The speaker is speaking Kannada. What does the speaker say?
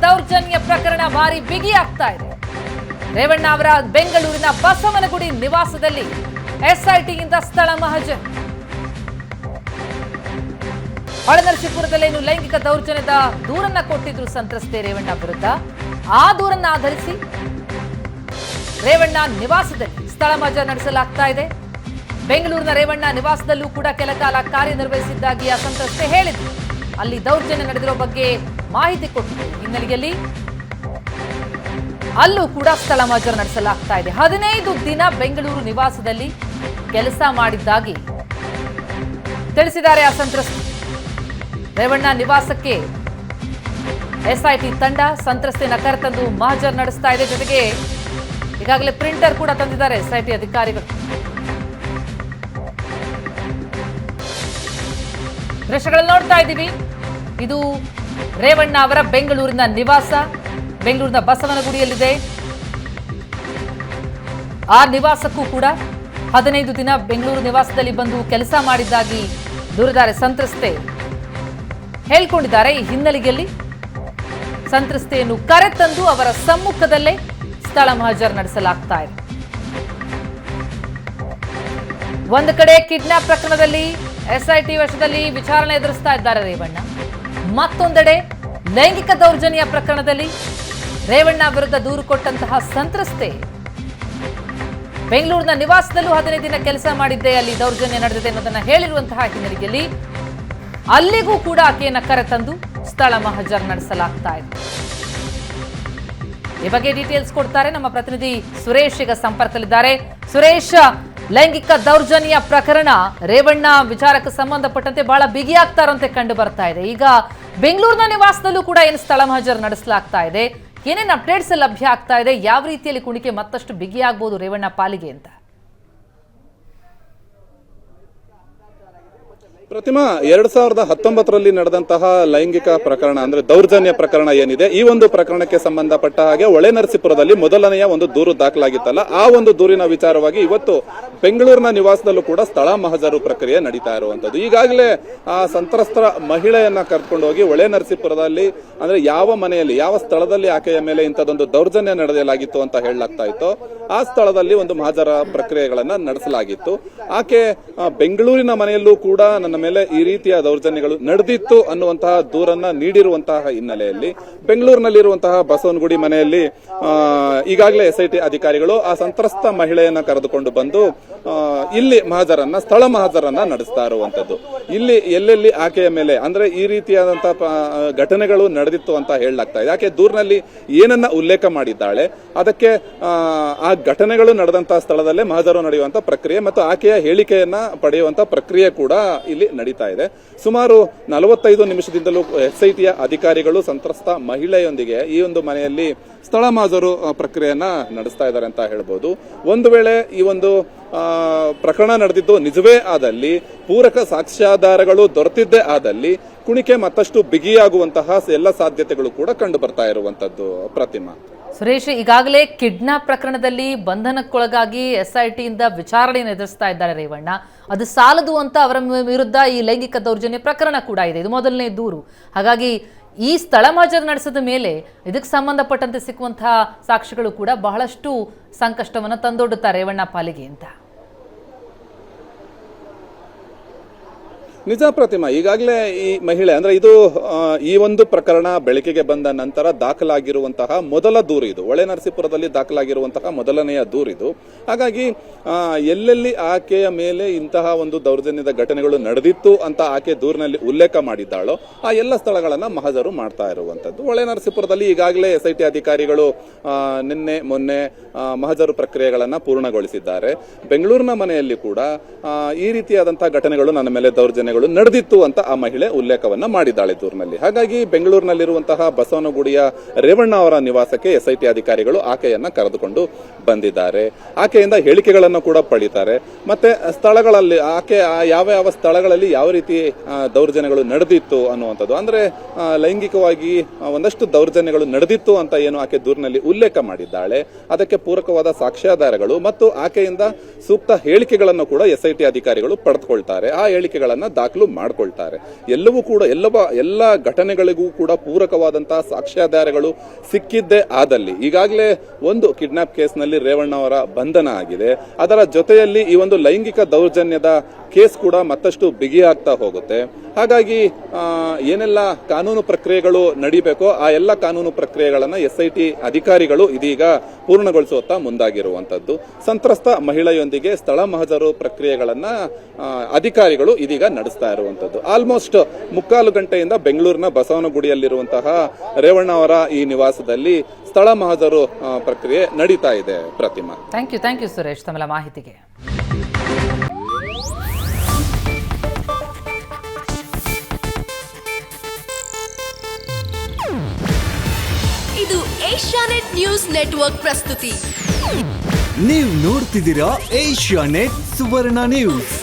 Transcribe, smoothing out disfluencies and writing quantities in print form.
ದೌರ್ಜನ್ಯ ಪ್ರಕರಣ ಭಾರಿ ಬಿಗಿಯಾಗ್ತಾ ಇದೆ. ರೇವಣ್ಣ ಅವರ ಬೆಂಗಳೂರಿನ ಬಸವನಗುಡಿ ನಿವಾಸದಲ್ಲಿ ಎಸ್ಐಟಿಯಿಂದ ಸ್ಥಳ ಮಹಜರ್. ಹೊಳೆನರಸೀಪುರದಲ್ಲೇನು ಲೈಂಗಿಕ ದೌರ್ಜನ್ಯದ ದೂರನ್ನ ಕೊಟ್ಟಿದ್ರು ಸಂತ್ರಸ್ತೆ ರೇವಣ್ಣ ವಿರುದ್ಧ. ಆ ದೂರನ್ನ ಆಧರಿಸಿ ರೇವಣ್ಣ ನಿವಾಸದಲ್ಲಿ ಸ್ಥಳ ಮಹಜರ್ ನಡೆಸಲಾಗ್ತಾ ಇದೆ. ಬೆಂಗಳೂರಿನ ರೇವಣ್ಣ ನಿವಾಸದಲ್ಲೂ ಕೂಡ ಕೆಲ ಕಾಲ ಕಾರ್ಯನಿರ್ವಹಿಸಿದ್ದಾಗಿ ಆ ಸಂತ್ರಸ್ತೆ ಹೇಳಿದ್ರು. ಅಲ್ಲಿ ದೌರ್ಜನ್ಯ ನಡೆದಿರೋ ಬಗ್ಗೆ ಮಾಹಿತಿ ಕೊಟ್ಟಿದ್ರು. ಹಿನ್ನೆಲೆಯಲ್ಲಿ ಅಲ್ಲೂ ಕೂಡ ಸ್ಥಳ ಮಹಜರ್ ನಡೆಸಲಾಗ್ತಾ ಇದೆ. 15 ದಿನ ಬೆಂಗಳೂರು ನಿವಾಸದಲ್ಲಿ ಕೆಲಸ ಮಾಡಿದ್ದಾಗಿ ತಿಳಿಸಿದ್ದಾರೆ ಆ ಸಂತ್ರಸ್ತೆ. ರೇವಣ್ಣ ನಿವಾಸಕ್ಕೆ ಎಸ್ಐಟಿ ತಂಡ ಸಂತ್ರಸ್ತೆಯನ್ನು ಕರೆತಂದು ಮಹಜರ್ ನಡೆಸ್ತಾ ಇದೆ. ಜೊತೆಗೆ ಈಗಾಗಲೇ ಪ್ರಿಂಟರ್ ಕೂಡ ತಂದಿದ್ದಾರೆ ಎಸ್ಐಟಿ ಅಧಿಕಾರಿಗಳು. ದೃಶ್ಯಗಳನ್ನು ನೋಡ್ತಾ ಇದ್ದೀವಿ. ಇದು ರೇವಣ್ಣ ಅವರ ಬೆಂಗಳೂರಿನ ನಿವಾಸ, ಬೆಂಗಳೂರಿನ ಬಸವನಗುಡಿಯಲ್ಲಿದೆ. ಆ ನಿವಾಸಕ್ಕೂ ಕೂಡ 15 ದಿನ ಬೆಂಗಳೂರು ನಿವಾಸದಲ್ಲಿ ಬಂದು ಕೆಲಸ ಮಾಡಿದ್ದಾಗಿ ದೂರಿದ್ದಾರೆ ಸಂತ್ರಸ್ತೆ ಹೇಳಿಕೊಂಡಿದ್ದಾರೆ. ಈ ಹಿನ್ನೆಲೆಯಲ್ಲಿ ಸಂತ್ರಸ್ತೆಯನ್ನು ಕರೆತಂದು ಅವರ ಸಮ್ಮುಖದಲ್ಲೇ ಸ್ಥಳ ಮಹಜರ್ ನಡೆಸಲಾಗ್ತಾ ಇದೆ. ಒಂದು ಕಡೆ ಕಿಡ್ನಾಪ್ ಪ್ರಕರಣದಲ್ಲಿ ಎಸ್ಐಟಿ ವಶದಲ್ಲಿ ವಿಚಾರಣೆ ಎದುರಿಸ್ತಾ ಇದ್ದಾರೆ ರೇವಣ್ಣ. ಮತ್ತೊಂದೆಡೆ ಲೈಂಗಿಕ ದೌರ್ಜನ್ಯ ಪ್ರಕರಣದಲ್ಲಿ ರೇವಣ್ಣ ವಿರುದ್ಧ ದೂರು ಕೊಟ್ಟಂತಹ ಸಂತ್ರಸ್ತೆ ಬೆಂಗಳೂರಿನ ನಿವಾಸದಲ್ಲೂ 15 ದಿನ ಕೆಲಸ ಮಾಡಿದ್ದೆ, ಅಲ್ಲಿ ದೌರ್ಜನ್ಯ ನಡೆದಿದೆ ಅನ್ನೋದನ್ನ ಹೇಳಿರುವಂತಹ ಹಿನ್ನೆಲೆಯಲ್ಲಿ ಅಲ್ಲಿಗೂ ಕೂಡ ಆಕೆಯನ್ನ ಕರೆತಂದು ಸ್ಥಳ ಮಹಜರ್ ನಡೆಸಲಾಗ್ತಾ ಇದೆ. ಈ ಬಗ್ಗೆ ಡೀಟೇಲ್ಸ್ ಕೊಡ್ತಾರೆ ನಮ್ಮ ಪ್ರತಿನಿಧಿ ಸುರೇಶ್ ಈಗ ಸಂಪರ್ಕದಲ್ಲಿದ್ದಾರೆ. ಸುರೇಶ್, ಲೈಂಗಿಕ ದೌರ್ಜನ್ಯ ಪ್ರಕರಣ ರೇವಣ್ಣ ವಿಚಾರಕ್ಕೆ ಸಂಬಂಧಪಟ್ಟಂತೆ ಬಹಳ ಬಿಗಿಯಾಗ್ತಾ ಇರುವಂತೆ ಕಂಡು ಬರ್ತಾ ಇದೆ. ಈಗ ಬೆಂಗಳೂರಿನ ನಿವಾಸದಲ್ಲೂ ಕೂಡ ಏನು ಸ್ಥಳ ಮಹಜರ್ ನಡೆಸಲಾಗ್ತಾ ಇದೆ, ಏನೇನು ಅಪ್ಡೇಟ್ಸ್ ಲಭ್ಯ ಆಗ್ತಾ ಇದೆ, ಯಾವ ರೀತಿಯಲ್ಲಿ ಕುಣಿಕೆ ಮತ್ತಷ್ಟು ಬಿಗಿಯಾಗಬಹುದು ರೇವಣ್ಣ ಪಾಲಿಗೆ ಅಂತ? ಪ್ರತಿಮಾ, 2019ರಲ್ಲಿ ನಡೆದಂತಹ ಲೈಂಗಿಕ ಪ್ರಕರಣ ಅಂದ್ರೆ ದೌರ್ಜನ್ಯ ಪ್ರಕರಣ ಏನಿದೆ, ಈ ಒಂದು ಪ್ರಕರಣಕ್ಕೆ ಸಂಬಂಧಪಟ್ಟ ಹಾಗೆ ಹೊಳೆನರಸೀಪುರದಲ್ಲಿ ಮೊದಲನೆಯ ಒಂದು ದೂರು ದಾಖಲಾಗಿತ್ತಲ್ಲ, ಆ ಒಂದು ದೂರಿನ ವಿಚಾರವಾಗಿ ಇವತ್ತು ಬೆಂಗಳೂರಿನ ನಿವಾಸದಲ್ಲೂ ಕೂಡ ಸ್ಥಳ ಮಹಜರು ಪ್ರಕ್ರಿಯೆ ನಡೀತಾ ಇರುವಂತದ್ದು. ಈಗಾಗಲೇ ಆ ಸಂತ್ರಸ್ತರ ಮಹಿಳೆಯನ್ನ ಕರ್ಕೊಂಡು ಹೋಗಿ ಹೊಳೆನರಸೀಪುರದಲ್ಲಿ ಅಂದ್ರೆ ಯಾವ ಮನೆಯಲ್ಲಿ ಯಾವ ಸ್ಥಳದಲ್ಲಿ ಆಕೆಯ ಮೇಲೆ ಇಂಥದೊಂದು ದೌರ್ಜನ್ಯ ನಡೆಯಲಾಗಿತ್ತು ಅಂತ ಹೇಳಲಾಗ್ತಾ ಇತ್ತು, ಆ ಸ್ಥಳದಲ್ಲಿ ಒಂದು ಮಹಜರ ಪ್ರಕ್ರಿಯೆಗಳನ್ನ ನಡೆಸಲಾಗಿತ್ತು. ಆಕೆ ಬೆಂಗಳೂರಿನ ಮನೆಯಲ್ಲೂ ಕೂಡ ನನ್ನ ಮೇಲೆ ಈ ರೀತಿಯ ದೌರ್ಜನ್ಯಗಳು ನಡೆದಿತ್ತು ಅನ್ನುವಂತಹ ದೂರನ್ನ ನೀಡಿರುವಂತಹ ಹಿನ್ನೆಲೆಯಲ್ಲಿ ಬೆಂಗಳೂರಿನಲ್ಲಿರುವಂತಹ ಬಸವನಗುಡಿ ಮನೆಯಲ್ಲಿ ಈಗಾಗಲೇ ಎಸ್ಐಟಿ ಅಧಿಕಾರಿಗಳು ಆ ಸಂತ್ರಸ್ತ ಮಹಿಳೆಯನ್ನ ಕರೆದುಕೊಂಡು ಬಂದು ಇಲ್ಲಿ ಸ್ಥಳ ಮಹಜರನ್ನ ನಡೆಸ್ತಾ ಇರುವಂತದ್ದು. ಇಲ್ಲಿ ಎಲ್ಲೆಲ್ಲಿ ಆಕೆಯ ಮೇಲೆ ಅಂದ್ರೆ ಈ ರೀತಿಯಾದಂತಹ ಘಟನೆಗಳು ನಡೆದಿತ್ತು ಅಂತ ಹೇಳಲಾಗ್ತಾ ಇದೆ. ಆಕೆ ದೂರಿನಲ್ಲಿ ಏನನ್ನ ಉಲ್ಲೇಖ ಮಾಡಿದ್ದಾಳೆ, ಅದಕ್ಕೆ ಆ ಘಟನೆಗಳು ನಡೆದಂತಹ ಸ್ಥಳದಲ್ಲೇ ಮಹಜರು ನಡೆಯುವಂತ ಪ್ರಕ್ರಿಯೆ ಮತ್ತು ಆಕೆಯ ಹೇಳಿಕೆಯನ್ನ ಪಡೆಯುವಂತ ಪ್ರಕ್ರಿಯೆ ಕೂಡ ಇಲ್ಲಿ ನಡೀತಾ ಇದೆ. ಸುಮಾರು 45 ನಿಮಿಷದಿಂದಲೂ ಎಸ್ಐಟಿಯ ಅಧಿಕಾರಿಗಳು ಸಂತ್ರಸ್ತ ಮಹಿಳೆಯೊಂದಿಗೆ ಈ ಒಂದು ಮನೆಯಲ್ಲಿ ಸ್ಥಳ ಮಹಜರು ಪ್ರಕ್ರಿಯೆಯನ್ನ ನಡೆಸ್ತಾ ಇದ್ದಾರೆ ಅಂತ ಹೇಳ್ಬೋದು. ಒಂದು ವೇಳೆ ಈ ಒಂದು ಪ್ರಕರಣ ನಡೆದಿದ್ದು ನಿಜವೇ ಆದಲ್ಲಿ, ಪೂರಕ ಸಾಕ್ಷ್ಯಾಧಾರಗಳು ದೊರೆತಿದ್ದೇ ಆದಲ್ಲಿ ಕುಣಿಕೆ ಮತ್ತಷ್ಟು ಬಿಗಿಯಾಗುವಂತಹ ಎಲ್ಲ ಸಾಧ್ಯತೆಗಳು ಕೂಡ ಕಂಡು ಬರ್ತಾ ಇರುವಂತದ್ದು. ಪ್ರತಿಮಾ, ಸುರೇಶ್, ಈಗಾಗಲೇ ಕಿಡ್ನಾಪ್ ಪ್ರಕರಣದಲ್ಲಿ ಬಂಧನಕ್ಕೊಳಗಾಗಿ ಎಸ್ಐಟಿಯಿಂದ ವಿಚಾರಣೆಯನ್ನು ಎದುರಿಸ್ತಾ ಇದ್ದಾರೆ ರೇವಣ್ಣ. ಅದು ಸಾಲದು ಅಂತ ಅವರ ವಿರುದ್ಧ ಈ ಲೈಂಗಿಕ ದೌರ್ಜನ್ಯ ಪ್ರಕರಣ ಕೂಡ ಇದೆ, ಇದು ಮೊದಲನೇ ದೂರು. ಹಾಗಾಗಿ ಈ ಸ್ಥಳ ಮಹಜರ್ ನಡೆಸಿದ ಮೇಲೆ ಇದಕ್ಕೆ ಸಂಬಂಧಪಟ್ಟಂತೆ ಸಿಕ್ಕುವಂತಹ ಸಾಕ್ಷಿಗಳು ಕೂಡ ಬಹಳಷ್ಟು ಸಂಕಷ್ಟವನ್ನು ತಂದೊಡ್ಡುತ್ತಾರೆ ರೇವಣ್ಣ ಪಾಲಿಗೆ ಅಂತ. ನಿಜ ಪ್ರತಿಮಾ, ಈಗಾಗಲೇ ಈ ಮಹಿಳೆ ಅಂದ್ರೆ ಇದು ಈ ಒಂದು ಪ್ರಕರಣ ಬೆಳಕಿಗೆ ಬಂದ ನಂತರ ದಾಖಲಾಗಿರುವಂತಹ ಮೊದಲ ದೂರು ಇದು. ಹೊಳೆನರಸೀಪುರದಲ್ಲಿ ದಾಖಲಾಗಿರುವಂತಹ ಮೊದಲನೆಯ ದೂರಿದು. ಹಾಗಾಗಿ ಎಲ್ಲೆಲ್ಲಿ ಆಕೆಯ ಮೇಲೆ ಇಂತಹ ಒಂದು ದೌರ್ಜನ್ಯದ ಘಟನೆಗಳು ನಡೆದಿತ್ತು ಅಂತ ಆಕೆ ದೂರಿನಲ್ಲಿ ಉಲ್ಲೇಖ ಮಾಡಿದ್ದಾಳೋ ಆ ಎಲ್ಲ ಸ್ಥಳಗಳನ್ನ ಮಹಜರು ಮಾಡ್ತಾ ಇರುವಂತದ್ದು. ಹೊಳೆನರಸೀಪುರದಲ್ಲಿ ಈಗಾಗಲೇ ಎಸ್ಐಟಿ ಅಧಿಕಾರಿಗಳು ನಿನ್ನೆ ಮೊನ್ನೆ ಮಹಜರು ಪ್ರಕ್ರಿಯೆಗಳನ್ನ ಪೂರ್ಣಗೊಳಿಸಿದ್ದಾರೆ. ಬೆಂಗಳೂರಿನ ಮನೆಯಲ್ಲಿ ಕೂಡ ಈ ರೀತಿಯಾದಂತಹ ಘಟನೆಗಳು ನನ್ನ ಮೇಲೆ ದೌರ್ಜನ್ಯ ನಡೆದಿತ್ತು ಅಂತ ಆ ಮಹಿಳೆ ಉಲ್ಲೇಖವನ್ನ ಮಾಡಿದ್ದಾಳೆ ದೂರಿನಲ್ಲಿ. ಹಾಗಾಗಿ ಬೆಂಗಳೂರಿನಲ್ಲಿರುವಂತಹ ಬಸವನಗುಡಿಯ ರೇವಣ್ಣ ಅವರ ನಿವಾಸಕ್ಕೆ ಎಸ್ಐಟಿ ಅಧಿಕಾರಿಗಳು ಆಕೆಯನ್ನ ಕರೆದುಕೊಂಡು ಬಂದಿದ್ದಾರೆ. ಆಕೆಯಿಂದ ಹೇಳಿಕೆಗಳನ್ನು ಕೂಡ ಪಡಿತಾರೆ. ಮತ್ತೆ ಸ್ಥಳಗಳಲ್ಲಿ ಆಕೆ ಯಾವ ಯಾವ ಸ್ಥಳಗಳಲ್ಲಿ ಯಾವ ರೀತಿ ದೌರ್ಜನ್ಯಗಳು ನಡೆದಿತ್ತು ಅನ್ನುವಂಥದ್ದು, ಅಂದ್ರೆ ಲೈಂಗಿಕವಾಗಿ ಒಂದಷ್ಟು ದೌರ್ಜನ್ಯಗಳು ನಡೆದಿತ್ತು ಅಂತ ಏನು ಆಕೆ ದೂರಿನಲ್ಲಿ ಉಲ್ಲೇಖ ಮಾಡಿದ್ದಾಳೆ, ಅದಕ್ಕೆ ಪೂರಕವಾದ ಸಾಕ್ಷ್ಯಾಧಾರಗಳು ಮತ್ತು ಆಕೆಯಿಂದ ಸೂಕ್ತ ಹೇಳಿಕೆಗಳನ್ನು ಕೂಡ ಎಸ್ಐಟಿ ಅಧಿಕಾರಿಗಳು ಪಡೆದುಕೊಳ್ತಾರೆ. ಆ ಹೇಳಿಕೆಗಳನ್ನ ದಾಖಲು ಮಾಡ್ಕೊಳ್ತಾರೆ. ಎಲ್ಲವೂ ಕೂಡ ಎಲ್ಲ ಘಟನೆಗಳಿಗೂ ಕೂಡ ಪೂರಕವಾದಂತಹ ಸಾಕ್ಷ್ಯಾಧಾರಗಳು ಸಿಕ್ಕಿದ್ದೇ ಆದಲ್ಲಿ, ಈಗಾಗಲೇ ಒಂದು ಕಿಡ್ನಾಪ್ ಕೇಸ್ನಲ್ಲಿ ರೇವಣ್ಣ ಅವರ ಬಂಧನ ಆಗಿದೆ, ಅದರ ಜೊತೆಯಲ್ಲಿ ಈ ಒಂದು ಲೈಂಗಿಕ ದೌರ್ಜನ್ಯದ ಕೇಸ್ ಕೂಡ ಮತ್ತಷ್ಟು ಬಿಗಿಯಾಗ್ತಾ ಹೋಗುತ್ತೆ. ಹಾಗಾಗಿ ಏನೆಲ್ಲ ಕಾನೂನು ಪ್ರಕ್ರಿಯೆಗಳು ನಡೀಬೇಕೋ ಆ ಎಲ್ಲ ಕಾನೂನು ಪ್ರಕ್ರಿಯೆಗಳನ್ನ SIT ಅಧಿಕಾರಿಗಳು ಇದೀಗ ಪೂರ್ಣಗೊಳಿಸುತ್ತಾ ಮುಂದಾಗಿರುವಂತದ್ದು. ಸಂತ್ರಸ್ತ ಮಹಿಳೆಯೊಂದಿಗೆ ಸ್ಥಳ ಮಹಜರು ಪ್ರಕ್ರಿಯೆಗಳನ್ನ ಅಧಿಕಾರಿಗಳು ಇದೀಗ ನಡೆಸ್ತಾ ಇರುವಂತದ್ದು. ಆಲ್ಮೋಸ್ಟ್ 3/4 ಗಂಟೆಯಿಂದ ಬೆಂಗಳೂರಿನ ಬಸವನಗುಡಿಯಲ್ಲಿರುವಂತಹ ರೇವಣ್ಣ ಅವರ ಈ ನಿವಾಸದಲ್ಲಿ ಸ್ಥಳ ಮಹಜರು ಪ್ರಕ್ರಿಯೆ ನಡೀತಾ ಇದೆ. ಪ್ರತಿಮಾ, ಥ್ಯಾಂಕ್ ಯು ಸುರೇಶ್ ತಮ್ಮೆಲ್ಲ ಮಾಹಿತಿಗೆ. ಇದು ಏಷ್ಯಾನೆಟ್ ನ್ಯೂಸ್ ನೆಟ್ವರ್ಕ್ ಪ್ರಸ್ತುತಿ. ನೀವು ನೋಡ್ತಿದ್ದೀರಾ ಏಷ್ಯಾನೆಟ್ ಸುವರ್ಣ ನ್ಯೂಸ್.